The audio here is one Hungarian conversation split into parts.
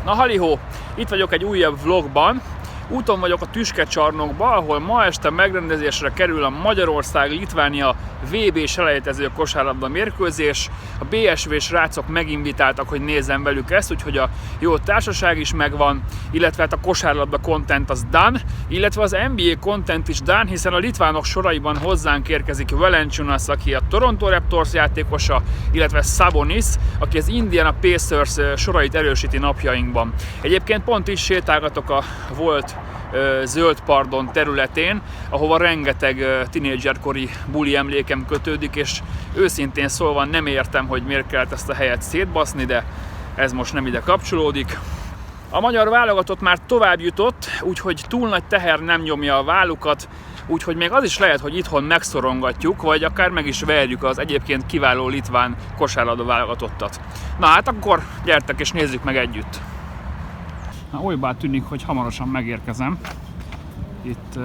Na halihó, itt vagyok egy újabb vlogban. Úton vagyok a Tüskecsarnokba, ahol ma este megrendezésre kerül a Magyarország-Litvánia VB selejtező kosárlabda mérkőzés. A BSV srácok meginvitáltak, hogy nézzem velük ezt, úgyhogy a jó társaság is megvan, illetve hát a kosárlabda content az done, illetve az NBA content is done, hiszen a litvánok soraiban hozzánk érkezik Valanciunas, aki a Toronto Raptors játékosa, illetve Sabonis, aki az Indiana Pacers sorait erősíti napjainkban. Egyébként pont is sétálgatok a volt zöld pardon területén, ahova rengeteg tinédzserkori buli emlékem kötődik, és őszintén szólva nem értem, hogy miért kellett ezt a helyet szétbaszni, de ez most nem ide kapcsolódik. A magyar válogatott már tovább jutott, úgyhogy túl nagy teher nem nyomja a vállukat, úgyhogy még az is lehet, hogy itthon megszorongatjuk, vagy akár meg is verjük az egyébként kiváló litván kosárlabda válogatottat. Na hát akkor gyertek és nézzük meg együtt! Na, olybá tűnik, hogy hamarosan megérkezem. Itt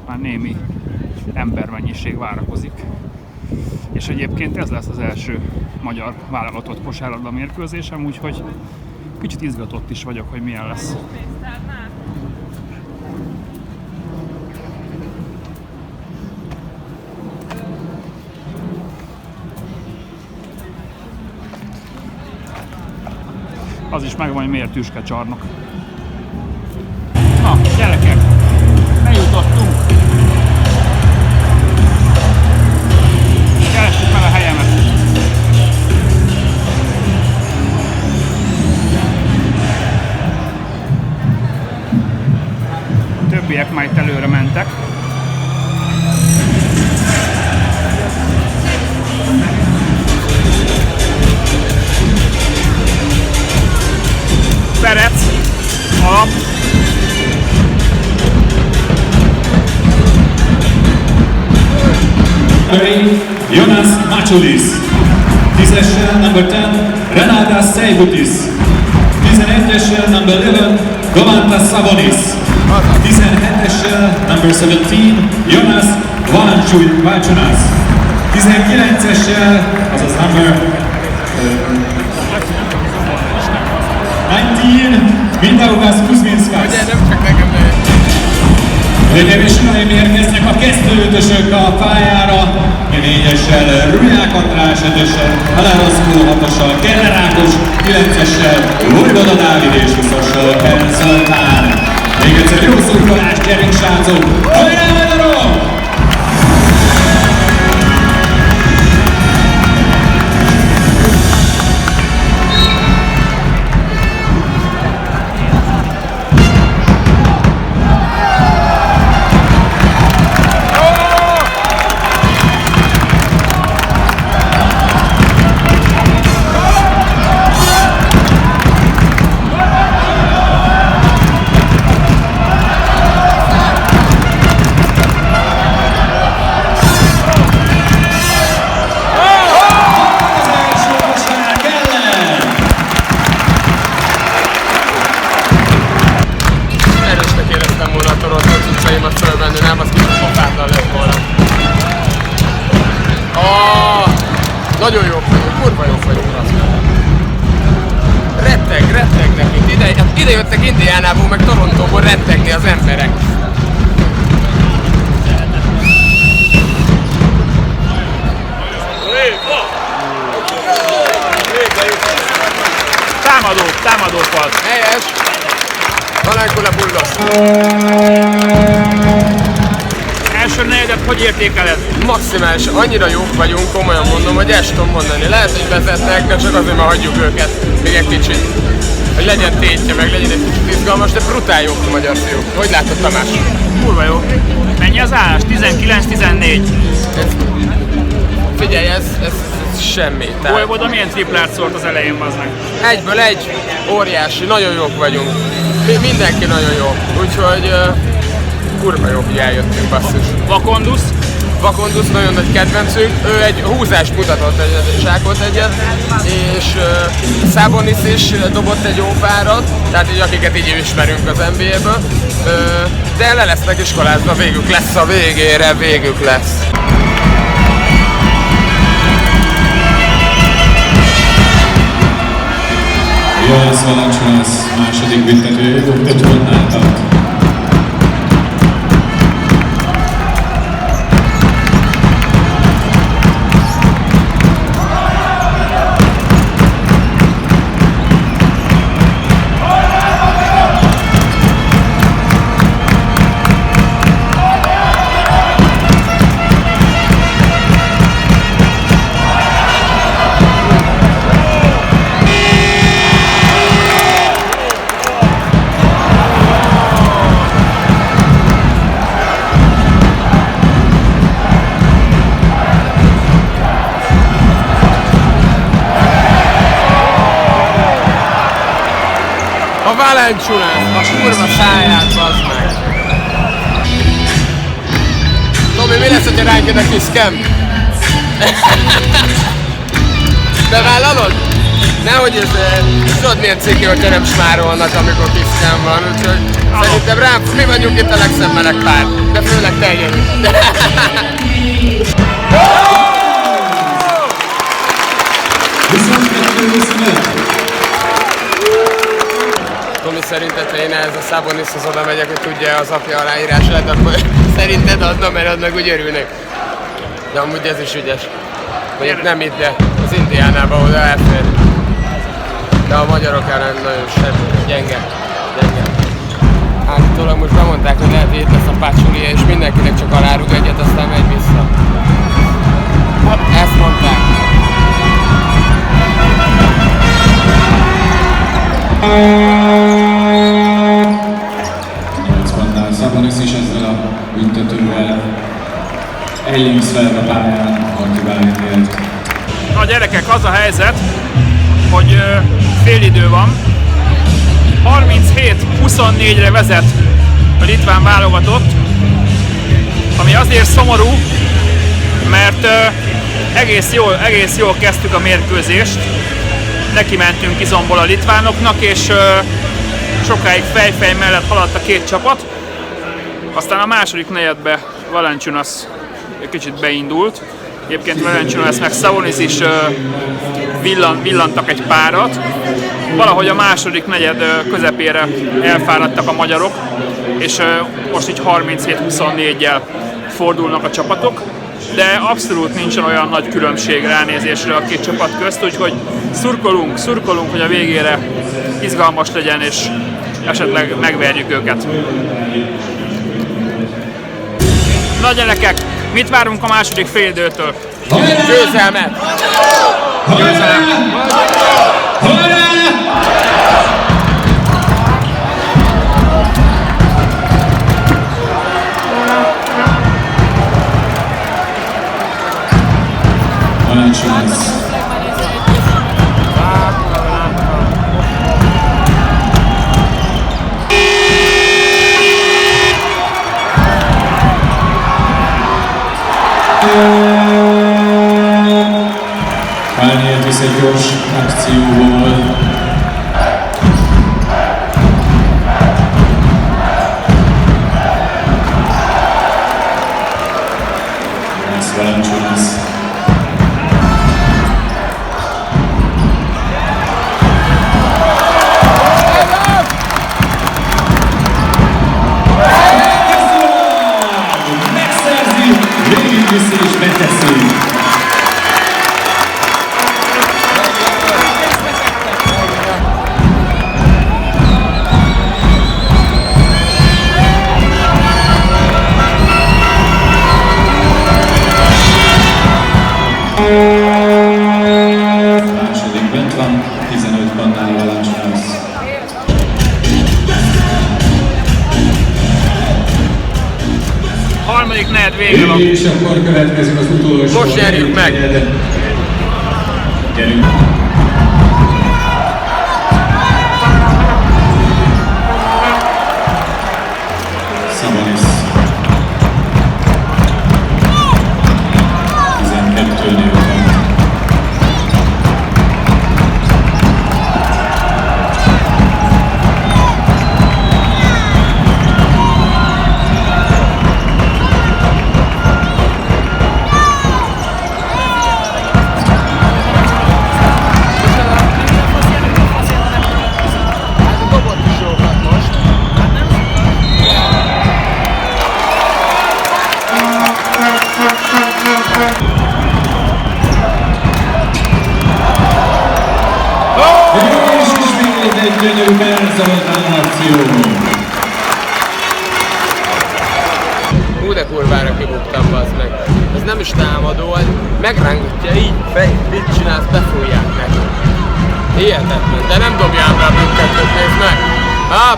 már némi embermennyiség várakozik. És egyébként ez lesz az első magyar válogatott kosárlabda mérkőzésem, úgyhogy kicsit izgatott is vagyok, hogy milyen lesz. Az is megvan, hogy miért Tüskecsarnok. Na, gyerekek! Bejutottunk! Keressük meg a helyemet! A többiek már itt előre mentek. Perec, alap. Jonas Maciulis. 10-essel number 10 Renatas Seibutis. 11-essel number 11 Domantas Sabonis. 17-essel number 17 Jonas Valanciunas. 19-essel, azaz number 19 Mindaugas Kuzminskas. Hölgyeim és uraim, érkeznek a kezdőötösök a pályára. 4-essel Ruják András, 5-essel Halároszkó, 6-ossal Keller Ákos, 9-essel Vojvoda Dávid és 20-ossal Kern Zoltán. Még egyszer jó szurkolást, gyerünk srácok! Hajrá magyarok! Nagyon jók vagyunk, kurva jók vagyunk. Retteg nekünk. Ide jöttek Indiánából, meg Torontóból rettegni az emberek. Támadó fal. Helyes. Valankula bulla. Első negyedet hogy értékeled? Maximális, annyira jók vagyunk, komolyan mondom, hogy el tudom mondani. Lehet, hogy vezetnek, de csak azért már hagyjuk őket még egy kicsit. Hogy legyen tétje, meg legyen egy kicsit izgalmas, de brutál jók a magyar fiúk. Hogy látod, Tamás? Kurva jó. Mennyi az állás? 19-14. Figyelj, ez semmi. Vojvoda milyen triplát szólt az elején, bazdmeg? Egyből egy, óriási, nagyon jók vagyunk. Mindenki nagyon jó. Úgyhogy kurva jó, hogy eljöttünk, basszus. Vakondusz nagyon nagy kedvencünk, ő egy húzást mutatott, egy zsákolt egyet, és Sabonis is dobott egy jó párat, tehát így akiket így ismerünk az NBA-ből, de le lesznek iskolázva, végük lesz a végére, végük lesz. Jonas Valanciunas második büntető, 5 pontnál tart. Valanciunas, a kurva száját, bazd meg! Tomi, mi lesz, hogyha ránk jön a kis scam? Bevállalod? Nehogy ez, tudod milyen ciki, hogyha nem smárolnak, amikor kis scam van, úgyhogy szerintem rám, mi vagyunk itt a legszebb meleg pár, de főleg te gyerünk. Tomi, szerinted, ha én ehhez a Szabonishoz oda megyek, hogy tudja az apja aláírását, akkor szerinted adna, mert annak úgy örülnek. De amúgy ez is ügyes. Mondjuk nem itt, de az Indiánában oda elfér. De a magyarok ellen nagyon gyenge. Állítólag most bemondták, hogy lehet, hogy itt lesz a pácsulia, és mindenkinek csak alárug egyet, aztán megy vissza. Ezt mondták. Szabonis is ezzel a büntetővel ellingszel a pályán, Marti. Na gyerekek, az a helyzet, hogy félidő van. 37-24-re vezet a litván válogatott, ami azért szomorú, mert egész jól kezdtük a mérkőzést. Neki mentünk izomból a litvánoknak, és sokáig fejfej mellett haladt a két csapat. Aztán a második negyedbe Valanciunas egy kicsit beindult. Egyébként Valanciunas meg Szabonis is villantak egy párat. Valahogy a második negyed közepére elfáradtak a magyarok, és most így 37-24-jel fordulnak a csapatok. De abszolút nincsen olyan nagy különbség ránézésre a két csapat közt, úgyhogy szurkolunk, hogy a végére izgalmas legyen, és esetleg megverjük őket. Na gyerekek, mit várunk a második félidőtől? Győzelmet! Valanciunas. Pálniért visz egy gyors akcióból. Ez Valanciunas. Megszerzi, végigviszi és beteszi. Második bent van, 15 pontnál Valanciunas. Harmadik negyed vége van. És akkor következik az utolsó. Most nyerjük meg! Gyerünk! Szabonis. 12-nél van. gyönyörű Zoltán akció. Hú, de kurvára kibuktam, bazd meg. Ez nem is támadó, megrángatja így, mit csinálsz, befújják neki. Hihetetlen, de nem dobjál be a büntetőt, nézd meg!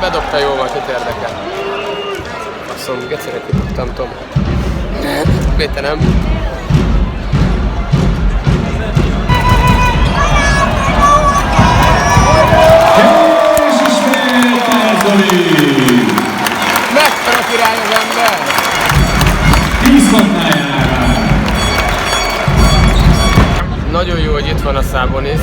Bedobta jól, akit érdekel. Azt mondom, gecére kibuktam, Tom. Véte nem. És ismét Zoli! Mekkora király az ember! 10 pontnájára! Nagyon jó, hogy itt van a Sabonis,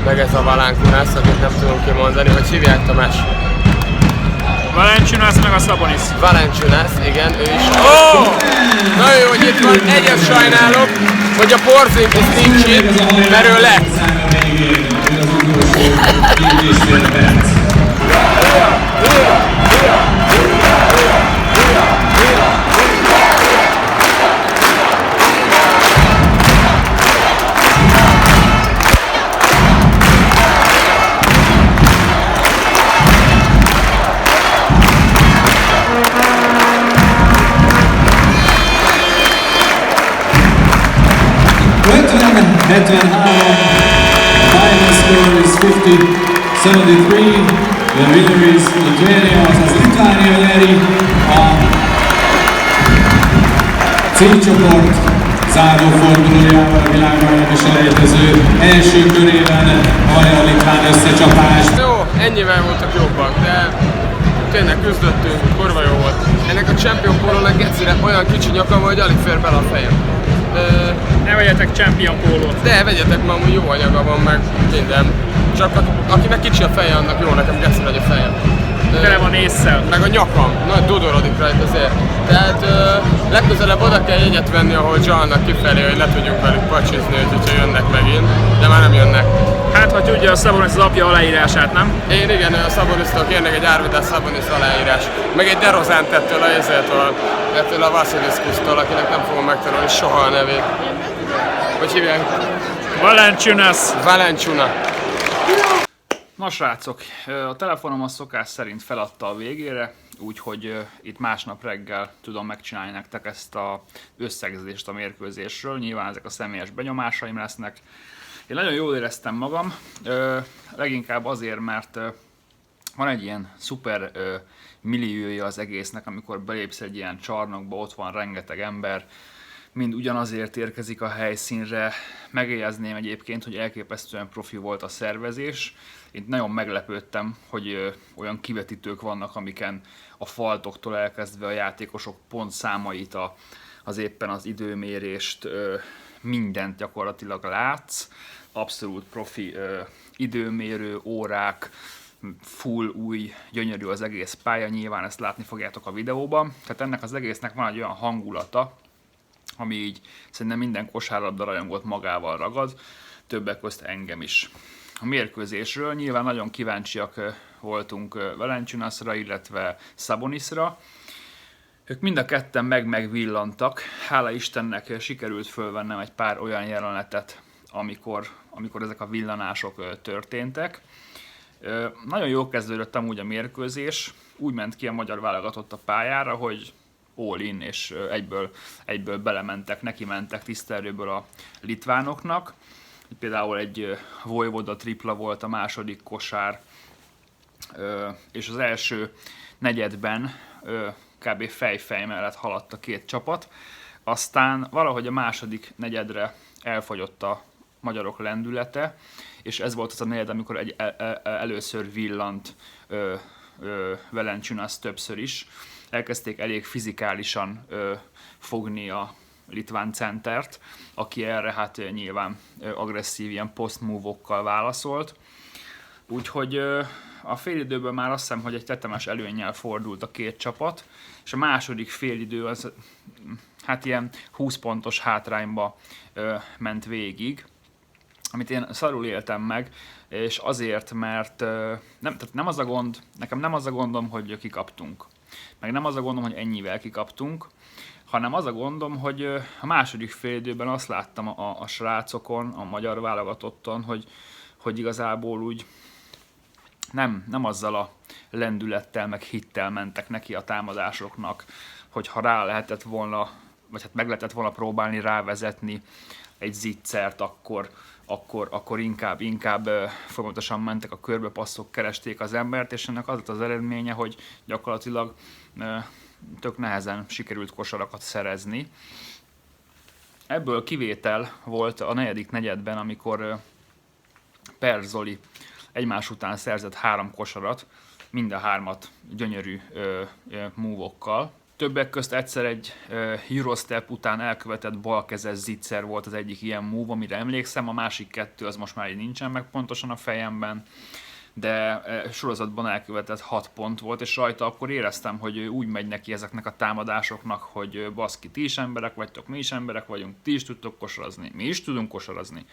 meg ez a Valanciunas, akit nem tudom kimondani, hogy hívják, Tamás? Valanciunas meg a Sabonis. Valanciunas, igen, ő is. Nagyon jó, hogy itt van, egyet sajnálok, hogy a Porzingis nincs itt, mert ő lett. Az utolsó 2,5 perc. Final score is 50-73. The winner is Lithuania, azaz Litvánia nyeri a C csoport záró fordulójával a világbajnoki selejtező első körében a magyar-litván összecsapás. Jó, ennyivel voltak jobbak, de tényleg küzdöttünk, kurva jó volt. Ennek a Champion Pólónak gecire olyan kicsi nyakam, hogy alig fér bele a fejem. Ne vegyetek Champion Pólót. De vegyetek, ma amúgy jó anyaga van, meg minden. Csak akinek kicsi a feje, annak jó, nekem geci nagy a fejem. Tele van ésszel. Meg a nyakam, nagy dudorodik rajta azért. Tehát legközelebb oda kell jegyet venni, ahol Johnnak kifelé, hogy le tudjunk velük pacsizni, hogyha jönnek megint. De már nem jönnek. Hát, ha tudja a Sabonis az apja aláírását, nem? Én igen, a Szabonisztól kérnek egy Arvidas Sabonis aláírás. Meg egy DeRozant ettől a Vassiliszkusztól, akinek nem fogom megtanulni soha a nevét. Hogy hívják? Valanciunas. Valanciunas. Na srácok, a telefonom a szokás szerint feladta a végére, úgyhogy itt másnap reggel tudom megcsinálni nektek ezt az összegzést a mérkőzésről. Nyilván ezek a személyes benyomásaim lesznek. Én nagyon jól éreztem magam, leginkább azért, mert van egy ilyen szuper milliója az egésznek, amikor belépsz egy ilyen csarnokba, ott van rengeteg ember, mind ugyanazért érkezik a helyszínre. Megjegyezném egyébként, hogy elképesztően profi volt a szervezés. Én nagyon meglepődtem, hogy olyan kivetítők vannak, amiken a faltoktól elkezdve a játékosok pontszámait, az éppen az időmérést, mindent gyakorlatilag látsz. Abszolút profi időmérő, órák, full új, gyönyörű az egész pálya, nyilván ezt látni fogjátok a videóban. Tehát ennek az egésznek van egy olyan hangulata, ami így szerintem minden kosárlabda rajongót magával ragad, többek közt engem is. A mérkőzésről nyilván nagyon kíváncsiak voltunk Valanciunasra, illetve Sabonisra. Ők mind a ketten megvillantak. Hála Istennek sikerült fölvennem egy pár olyan jelenetet, amikor ezek a villanások történtek. Nagyon jól kezdődött amúgy a mérkőzés. Úgy ment ki a magyar válogatott a pályára, hogy all-in, és egyből belementek, nekimentek tisztelőből a litvánoknak. Például egy Vojvoda tripla volt a második kosár, és az első negyedben kb. Fej-fej mellett haladt a két csapat. Aztán valahogy a második negyedre elfogyott a magyarok lendülete, és ez volt az a negyed, amikor először villant Valanciunas többször is. Elkezdték elég fizikálisan fogni a litván centert, aki erre hát nyilván agresszív ilyen post-move-okkal válaszolt. Úgyhogy a félidőben már azt hiszem, hogy egy tetemes előnnyel fordult a két csapat, és a második félidő az hát ilyen 20 pontos hátrányba ment végig, amit én szarul éltem meg, és azért, mert nem az a gond, nekem nem az a gondom, hogy kikaptunk, meg nem az a gondom, hogy ennyivel kikaptunk, hanem az a gondom, hogy a második félidőben azt láttam a srácokon, a magyar válogatotton, hogy igazából úgy nem azzal a lendülettel, meg hittel mentek neki a támadásoknak, hogy ha rá lehetett volna, vagy hát meg lehetett volna próbálni rávezetni egy zicsert, akkor inkább folyamatosan mentek a körbepasszok, keresték az embert, és ennek az lett az eredménye, hogy gyakorlatilag tök nehezen sikerült kosarakat szerezni. Ebből kivétel volt a negyedik negyedben, amikor Per Zoli egymás után szerzett 3 kosarat, mind a 3-at gyönyörű move-okkal. Többek közt egyszer egy Eurostep után elkövetett balkezes zicser volt az egyik ilyen move, amire emlékszem, a másik 2 az most már így nincsen meg pontosan a fejemben, de sorozatban elkövetett 6 pont volt, és rajta akkor éreztem, hogy ő úgy megy neki ezeknek a támadásoknak, hogy baszki, ti is emberek vagytok, mi is emberek vagyunk, ti is tudtok kosarazni, mi is tudunk kosarazni,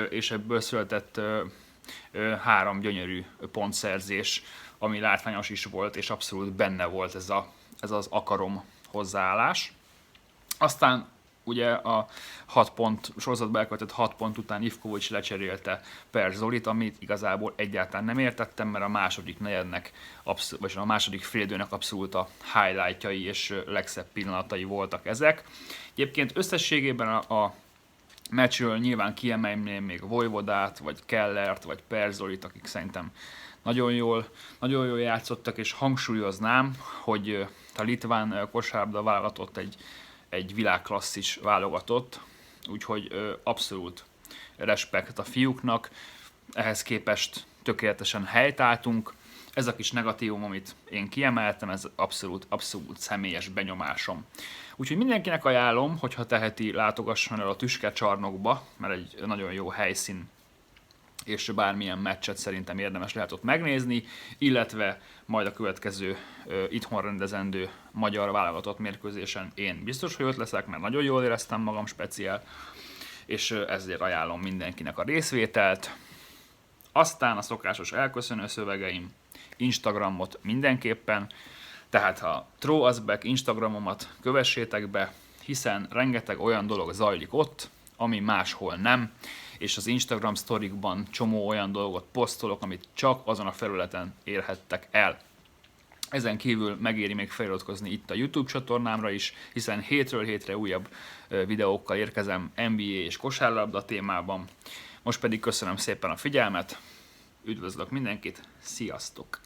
és ebből született 3 gyönyörű pontszerzés, ami látványos is volt, és abszolút benne volt ez az akarom hozzáállás. Aztán ugye a 6 pont, sorozatban elkövetett 6 pont után Ivkovics lecserélte Per Zolit, amit igazából egyáltalán nem értettem, mert a második negyednek, vagy a második félidőnek abszolút a highlightjai és legszebb pillanatai voltak ezek. Egyébként összességében a meccsről nyilván kiemelném még Vojvodát, vagy Kellert, vagy Per Zolit, akik szerintem nagyon jól játszottak, és hangsúlyoznám, hogy a litván kosárlabda válogatott egy világklasszis válogatott, úgyhogy abszolút respekt a fiúknak, ehhez képest tökéletesen helytálltunk. Ez a kis negatívum, amit én kiemeltem, ez abszolút személyes benyomásom. Úgyhogy mindenkinek ajánlom, hogyha teheti, látogasson el a Tüskecsarnokba, mert egy nagyon jó helyszín, és bármilyen meccset szerintem érdemes lehet ott megnézni, illetve majd a következő itthon rendezendő magyar válogatott mérkőzésen én biztos, hogy ott leszek, mert nagyon jól éreztem magam speciál, és ezért ajánlom mindenkinek a részvételt. Aztán a szokásos elköszönő szövegeim, Instagramot mindenképpen, tehát a Throw Us Back Instagramomat kövessétek be, hiszen rengeteg olyan dolog zajlik ott, ami máshol nem, és az Instagram sztorikban csomó olyan dolgot posztolok, amit csak azon a felületen érhettek el. Ezen kívül megéri még feliratkozni itt a YouTube csatornámra is, hiszen hétről hétre újabb videókkal érkezem NBA és kosárlabda témában. Most pedig köszönöm szépen a figyelmet, üdvözlök mindenkit, sziasztok!